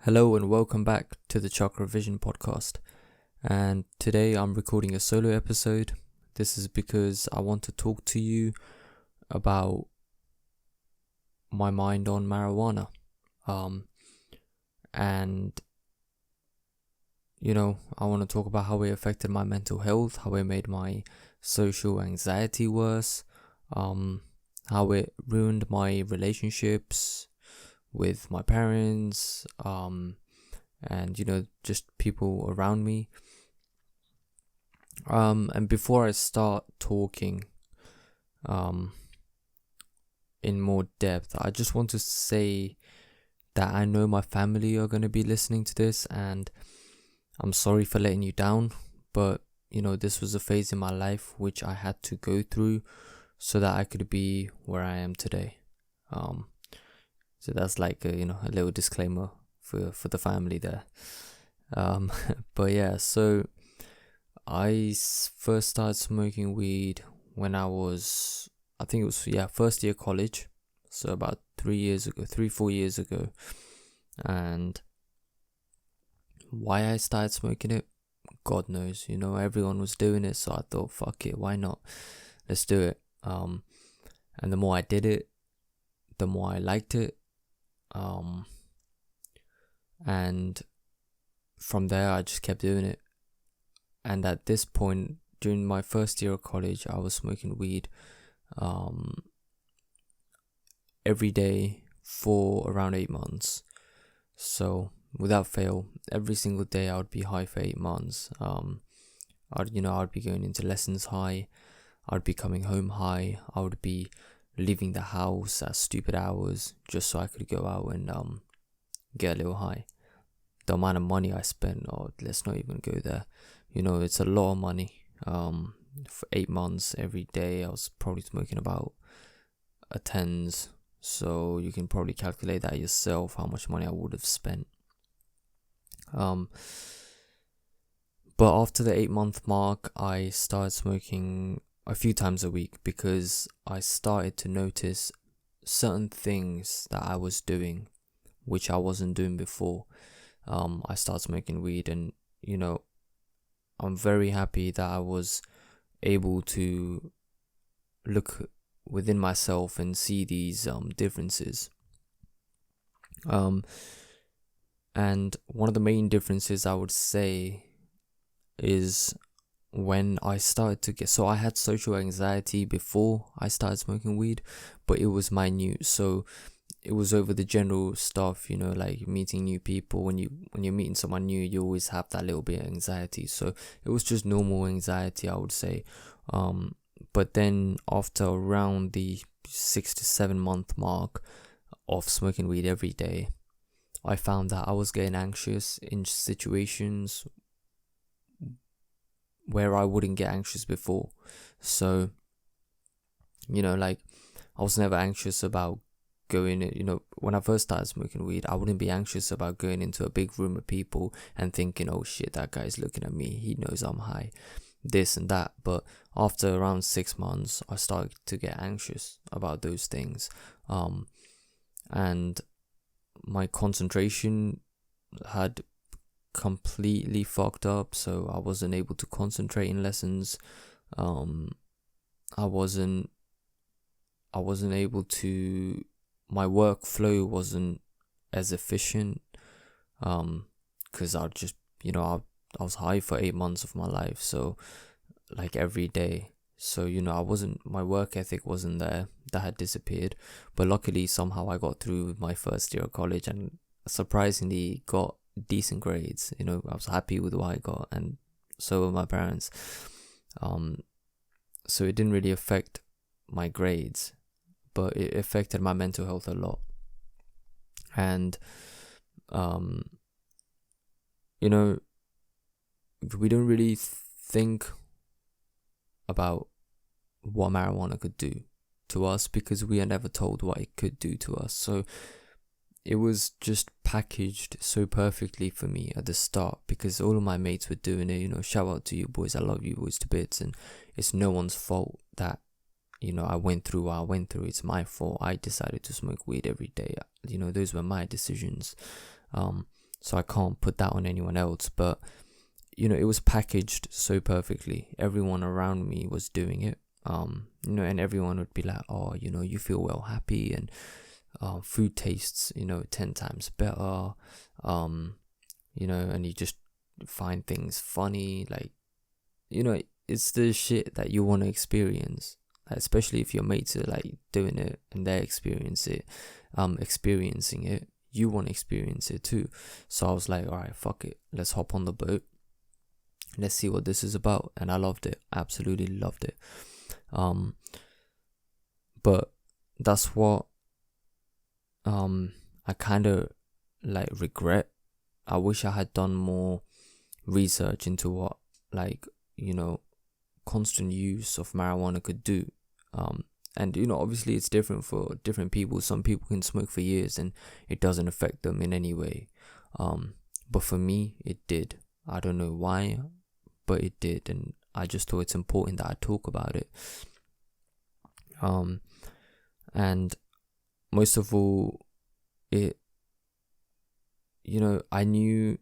Hello and welcome back to the Chakra Vision podcast. And today I'm recording a solo episode. This is because I want to talk to you about my mind on marijuana. And I want to talk about how it affected my mental health, how it made my social anxiety worse, how it ruined my relationships with my parents, and just people around me. And before I start talking in more depth, I just want to say that I know my family are going to be listening to this, and I'm sorry for letting you down, but this was a phase in my life which I had to go through so that I could be where I am today. So that's like a little disclaimer for the family there. But yeah, so I first started smoking weed when I was, I think it was, first year college. So about 4 years ago. And why I started smoking it, God knows, everyone was doing it. So I thought, fuck it, why not? Let's do it. And the more I did it, the more I liked it. And from there I just kept doing it. And at this point, during my first year of college, I was smoking weed every day for around 8 months. So without fail, every single day I would be high for 8 months. I'd be going into lessons high, I'd be coming home high, I would be leaving the house at stupid hours just so I could go out and get a little high. The amount of money I spent, let's not even go there. It's a lot of money. For 8 months every day I was probably smoking about a tens, so you can probably calculate that yourself how much money I would have spent. But after the 8-month mark, I started smoking a few times a week because I started to notice certain things that I was doing which I wasn't doing before. I started smoking weed, and I'm very happy that I was able to look within myself and see these differences. And one of the main differences I would say is when I started to get, so I had social anxiety before I started smoking weed, but it was minute. So it was over the general stuff, like meeting new people. When you're meeting someone new, you always have that little bit of anxiety. So it was just normal anxiety, I would say. But then after around the 6 to 7 month mark of smoking weed every day, I found that I was getting anxious in situations where I wouldn't get anxious before. So, like I was never anxious about going, when I first started smoking weed, I wouldn't be anxious about going into a big room of people and thinking, oh shit, that guy's looking at me, he knows I'm high, this and that. But after around 6 months, I started to get anxious about those things. And my concentration had completely fucked up, so I wasn't able to concentrate in lessons. I wasn't able to, my workflow wasn't as efficient, because I just, I was high for 8 months of my life, so like every day. So, my work ethic wasn't there, that had disappeared. But luckily, somehow I got through my first year of college and surprisingly got decent grades. I was happy with what I got, and so were my parents. So it didn't really affect my grades, but it affected my mental health a lot. And, we don't really think about what marijuana could do to us because we are never told what it could do to us. So it was just packaged so perfectly for me at the start because all of my mates were doing it. Shout out to you boys, I love you boys to bits, and it's no one's fault that I went through what I went through. It's my fault. I decided to smoke weed every day. Those were my decisions. so I can't put that on anyone else. But it was packaged so perfectly. Everyone around me was doing it. And everyone would be like, oh, you feel well happy, and food tastes 10 times better, and you just find things funny, like it's the shit that you want to experience, especially if your mates are like doing it and they're experiencing it, you want to experience it too. So I was like, all right, fuck it, let's hop on the boat, let's see what this is about. And I loved it, absolutely loved it. But that's what I kind of like regret. I wish I had done more research into what constant use of marijuana could do. And obviously it's different for different people. Some people can smoke for years and it doesn't affect them in any way. But for me, it did. I don't know why, but it did, and I just thought it's important that I talk about it. And most of all, I knew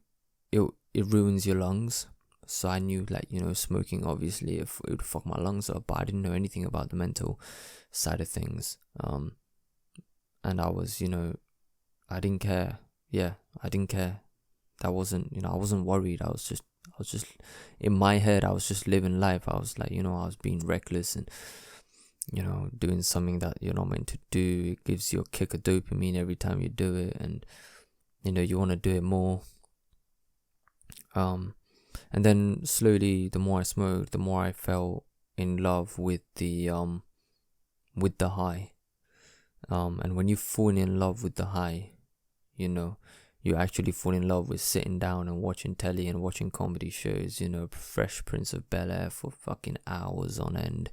it ruins your lungs. So I knew smoking, obviously, it would fuck my lungs up, but I didn't know anything about the mental side of things. And I was, I didn't care. Yeah, I didn't care. That wasn't, I wasn't worried. I was just in my head, I was just living life. I was like, I was being reckless and, doing something that you're not meant to do. It gives you a kick of dopamine every time you do it, and, you want to do it more. And then slowly, the more I smoked, the more I fell in love with the high. And when you fall in love with the high, you actually fall in love with sitting down and watching telly and watching comedy shows, Fresh Prince of Bel-Air for fucking hours on end.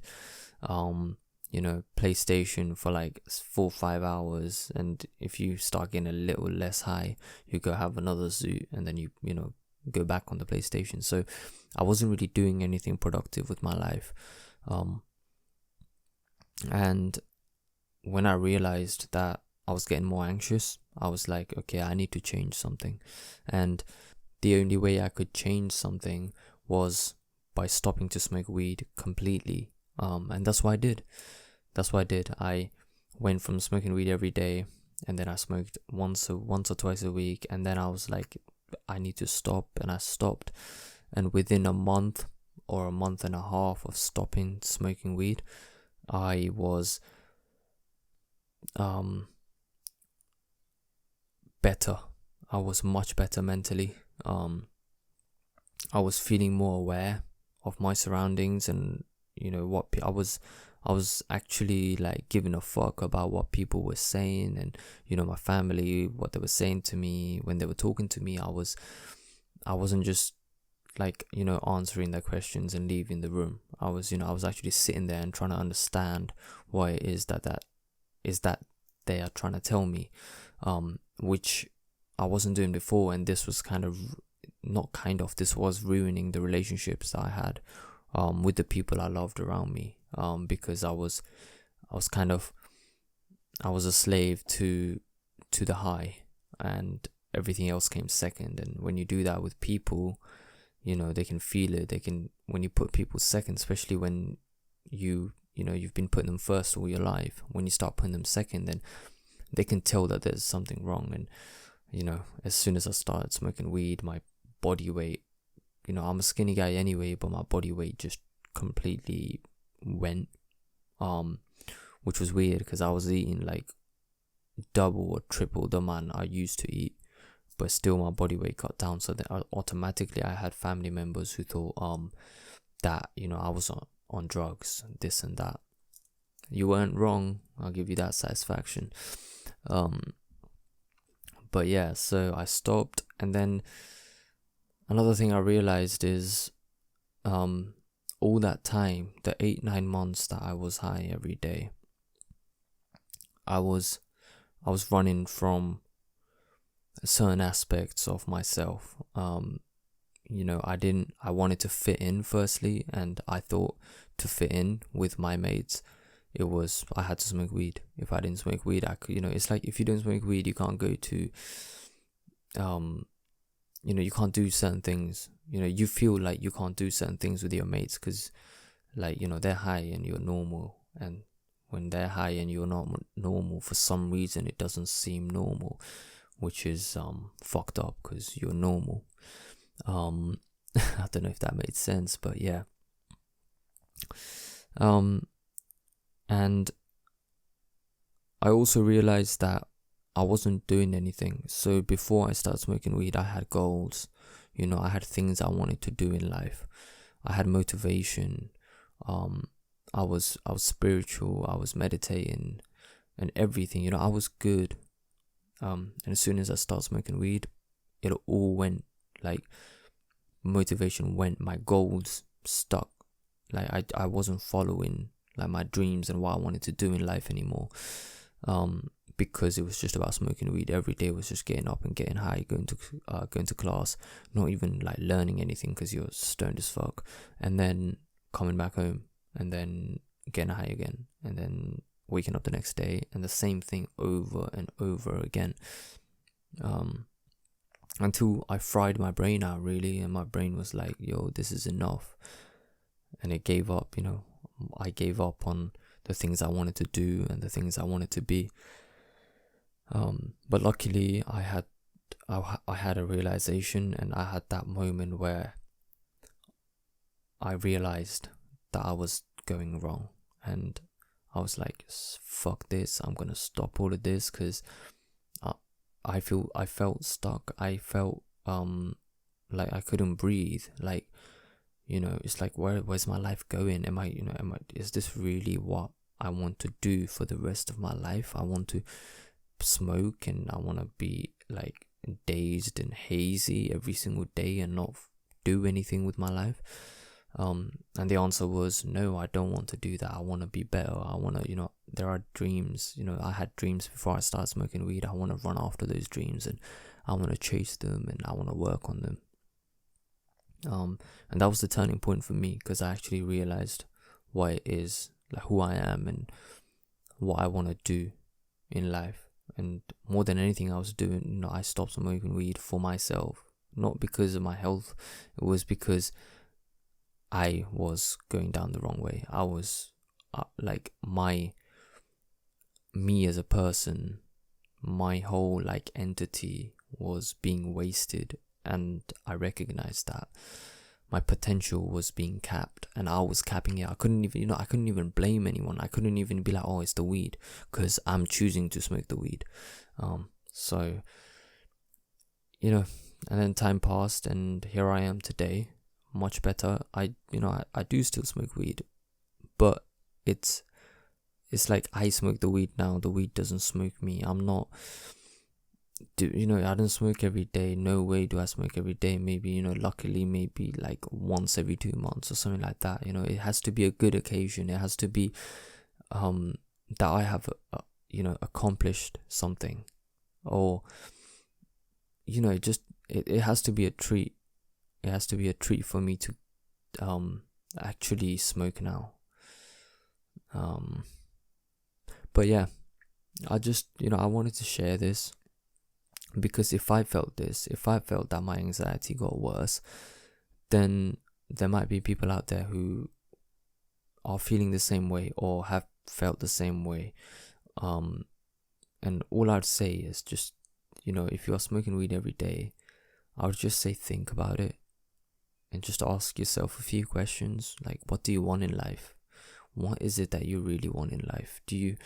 PlayStation for like 4 or 5 hours. And if you start getting a little less high, you go have another zoo, and then you go back on the PlayStation. So I wasn't really doing anything productive with my life. And when I realized that I was getting more anxious, I was like, okay, I need to change something. And the only way I could change something was by stopping to smoke weed completely. And that's what I did. I went from smoking weed every day, and then I smoked once or twice a week, and then I was like, I need to stop, and I stopped. And within a month or a month and a half of stopping smoking weed, I was better. I was much better mentally. I was feeling more aware of my surroundings, and what I was actually like giving a fuck about what people were saying, and my family, what they were saying to me when they were talking to me. I wasn't just like answering their questions and leaving the room. I was actually sitting there and trying to understand what it is that they are trying to tell me, which I wasn't doing before. And this was this was ruining the relationships that I had with the people I loved around me, because I was a slave to the high, and everything else came second. And when you do that with people, they can feel it. When you put people second, especially when you've been putting them first all your life, when you start putting them second, then they can tell that there's something wrong. And as soon as I started smoking weed, my body weight, I'm a skinny guy anyway, but my body weight just completely went, which was weird, because I was eating like double or triple the amount I used to eat, but still my body weight got down. So then automatically I had family members who thought that I was on drugs, this and that. You weren't wrong, I'll give you that satisfaction. But yeah, so I stopped. And then another thing I realized is all that time, the 8-9 months that I was high every day, I was running from certain aspects of myself. I wanted to fit in firstly, and I thought to fit in with my mates, I had to smoke weed. If I didn't smoke weed, I could, it's like if you don't smoke weed, you can't go to you can't do certain things. You feel like you can't do certain things with your mates because, like, they're high and you're normal. And when they're high and you're not normal, for some reason, it doesn't seem normal, which is fucked up because you're normal. I don't know if that made sense, but yeah. And I also realized that I wasn't doing anything. So before I started smoking weed, I had goals. I had things I wanted to do in life. I had motivation. I was spiritual. I was meditating and everything. I was good. And as soon as I started smoking weed, it all went, like, motivation went. My goals stuck. Like, I wasn't following, like, my dreams and what I wanted to do in life anymore. Because it was just about smoking weed every day. Was just getting up and getting high, going to class, not even like learning anything because you're stoned as fuck, and then coming back home and then getting high again, and then waking up the next day and the same thing over and over again, until I fried my brain out really, and my brain was like, yo, this is enough, and it gave up. I gave up on the things I wanted to do and the things I wanted to be. But luckily I had a realization, and I had that moment where I realized that I was going wrong, and I was like, fuck this, I'm gonna stop all of this, because I felt stuck. I felt like I couldn't breathe. Like, it's like, where's my life going? Is this really what I want to do for the rest of my life? I want to smoke and I want to be like dazed and hazy every single day and not do anything with my life. And the answer was no, I don't want to do that. I want to be better. I want to, there are dreams. I had dreams before I started smoking weed. I want to run after those dreams, and I want to chase them, and I want to work on them. And that was the turning point for me, because I actually realized what it is, like who I am and what I want to do in life. And more than anything I was doing, I stopped smoking weed for myself, not because of my health. It was because I was going down the wrong way. I was me as a person, my whole entity was being wasted, and I recognized that my potential was being capped, and I was capping it. I couldn't even blame anyone. I couldn't even be like, oh, it's the weed, because I'm choosing to smoke the weed. So and then time passed, and here I am today, much better. I do still smoke weed, but it's like I smoke the weed now. The weed doesn't smoke me. I'm not. I don't smoke every day. No way do I smoke every day. Maybe, luckily, maybe like once every 2 months or something like that. It has to be a good occasion. It has to be that I have, accomplished something, or, it has to be a treat. It has to be a treat for me to actually smoke now. But yeah, I just, I wanted to share this. Because if I felt that my anxiety got worse, then there might be people out there who are feeling the same way or have felt the same way. And all I'd say is just, if you are smoking weed every day, I would just say think about it and just ask yourself a few questions. Like, what do you want in life? What is it that you really want in life? Do you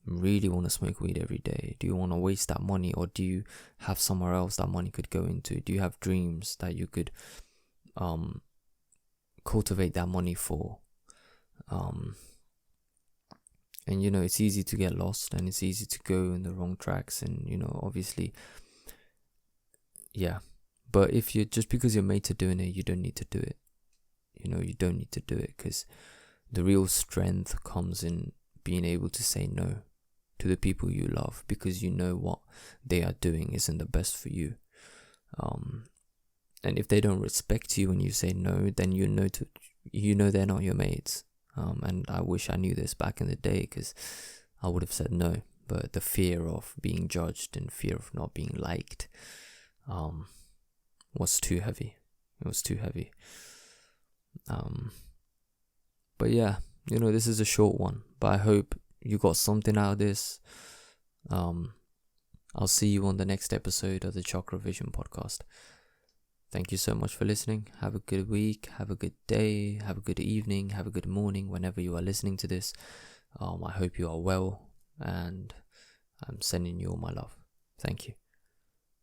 really want to smoke weed every day? Do you want to waste that money, or do you have somewhere else that money could go into? Do you have dreams that you could cultivate that money for? And it's easy to get lost, and it's easy to go in the wrong tracks, and obviously, yeah. But if you just because your mates are doing it, you don't need to do it. You don't need to do it, because the real strength comes in being able to say no to the people you love, because what they are doing isn't the best for you. And if they don't respect you when you say no, then they're not your mates. And I wish I knew this back in the day, because I would have said no. But the fear of being judged and fear of not being liked, was too heavy. It was too heavy. But yeah, this is a short one, but I hope you got something out of this. I'll see you on the next episode of the Chakra Vision podcast. Thank you so much for listening. Have a good week, have a good day, have a good evening, have a good morning whenever you are listening to this. I hope you are well, and I'm sending you all my love. Thank you.